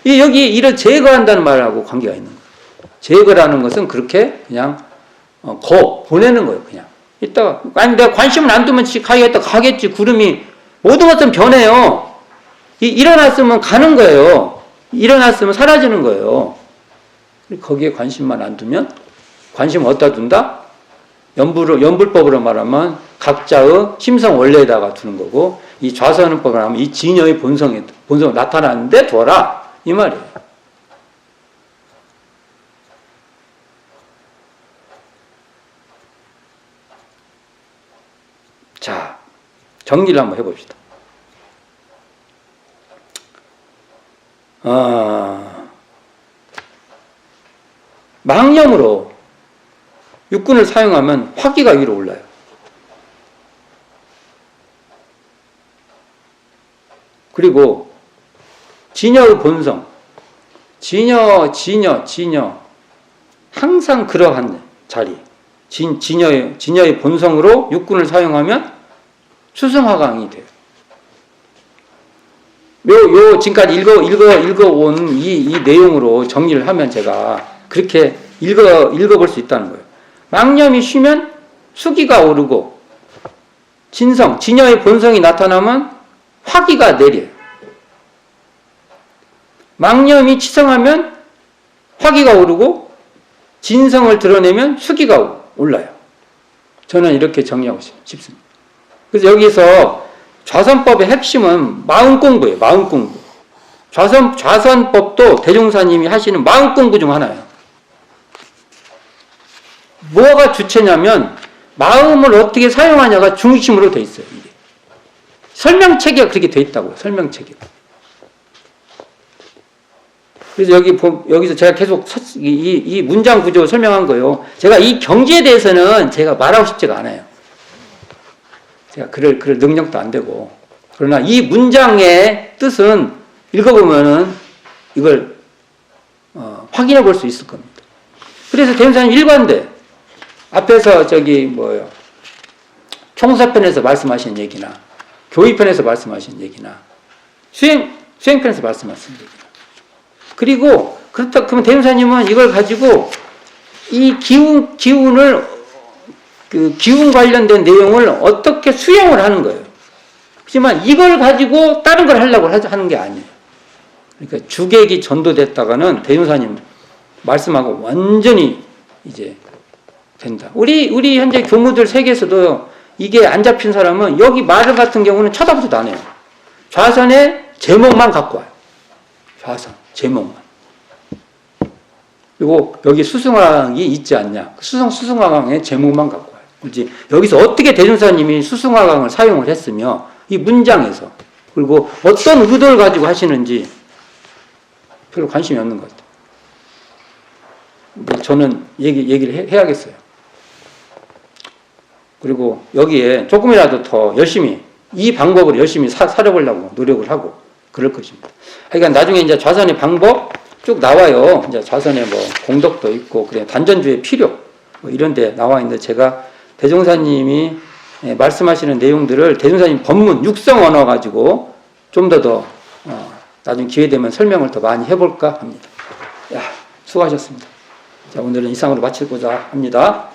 여기 이런 제거한다는 말하고 관계가 있는 거예요. 제거라는 것은 그렇게 그냥 보내는 거예요. 그냥 이따가 아니 내가 관심을 안 두면 가겠지. 구름이 모든 것은 변해요. 일어났으면 가는 거예요. 일어났으면 사라지는 거예요. 거기에 관심만 안 두면 관심을 어디다 둔다? 연불법으로 말하면 각자의 심성 원래에다가 두는 거고 이 좌선법으로 하면 이 진여의 본성이 나타나는데 둬라 이 말이에요. 자, 정리를 한번 해봅시다. 망념으로 육군을 사용하면 화기가 위로 올라요. 그리고 진여의 본성, 진여 항상 그러한 자리, 진여의 본성으로 육군을 사용하면 수승화강이 돼요. 지금까지 읽어온 이 내용으로 정리를 하면 제가 그렇게 읽어볼 수 있다는 거예요. 망념이 쉬면 수기가 오르고, 진여의 본성이 나타나면 화기가 내려요. 망념이 치성하면 화기가 오르고, 진성을 드러내면 수기가 올라요. 저는 이렇게 정리하고 싶습니다. 그래서 여기서 좌선법의 핵심은 마음 공부예요. 마음 공부. 좌선법도 대종사님이 하시는 마음 공부 중 하나예요. 뭐가 주체냐면 마음을 어떻게 사용하냐가 중심으로 돼 있어요. 이게. 설명체계가 그렇게 돼 있다고요. 설명체계가. 그래서 여기서 제가 계속 이 문장 구조 설명한 거예요. 제가 이 경지에 대해서는 제가 말하고 싶지가 않아요. 제가 그럴 능력도 안 되고. 그러나 이 문장의 뜻은 읽어보면은 이걸 확인해 볼 수 있을 겁니다. 그래서 대운사님 일관돼. 앞에서 총사편에서 말씀하신 얘기나, 교의편에서 말씀하신 얘기나, 수행편에서 말씀하신 얘기나. 그리고, 그러면 대운사님은 이걸 가지고 이 기운 관련된 내용을 어떻게 수용을 하는 거예요. 하지만 이걸 가지고 다른 걸 하려고 하는 게 아니에요. 그러니까 주객이 전도됐다가는 대운사님 말씀하고 완전히 이제 된다. 우리 현재 교무들 세계에서도 이게 안 잡힌 사람은 여기 말 같은 경우는 쳐다보지도 않아요. 좌선의 제목만 갖고 와요. 좌선, 제목만. 그리고 여기 수승화강이 있지 않냐. 수승화강의 제목만 갖고 와요. 그렇지? 여기서 어떻게 대종사님이 수승화강을 사용을 했으며 이 문장에서 그리고 어떤 의도를 가지고 하시는지 별로 관심이 없는 것 같아요. 저는 얘기를 해야겠어요. 그리고 여기에 조금이라도 더 열심히 이 방법을 열심히 살아보려고 노력을 하고 그럴 것입니다. 그러니까 나중에 이제 좌선의 방법 쭉 나와요. 이제 좌선의 공덕도 있고 그래 단전주의 필요 이런 데 나와 있는데 제가 대종사님이 말씀하시는 내용들을 대종사님 법문 육성 언어 가지고 좀 더 나중에 기회 되면 설명을 더 많이 해볼까 합니다. 수고하셨습니다. 자, 오늘은 이상으로 마치고자 합니다.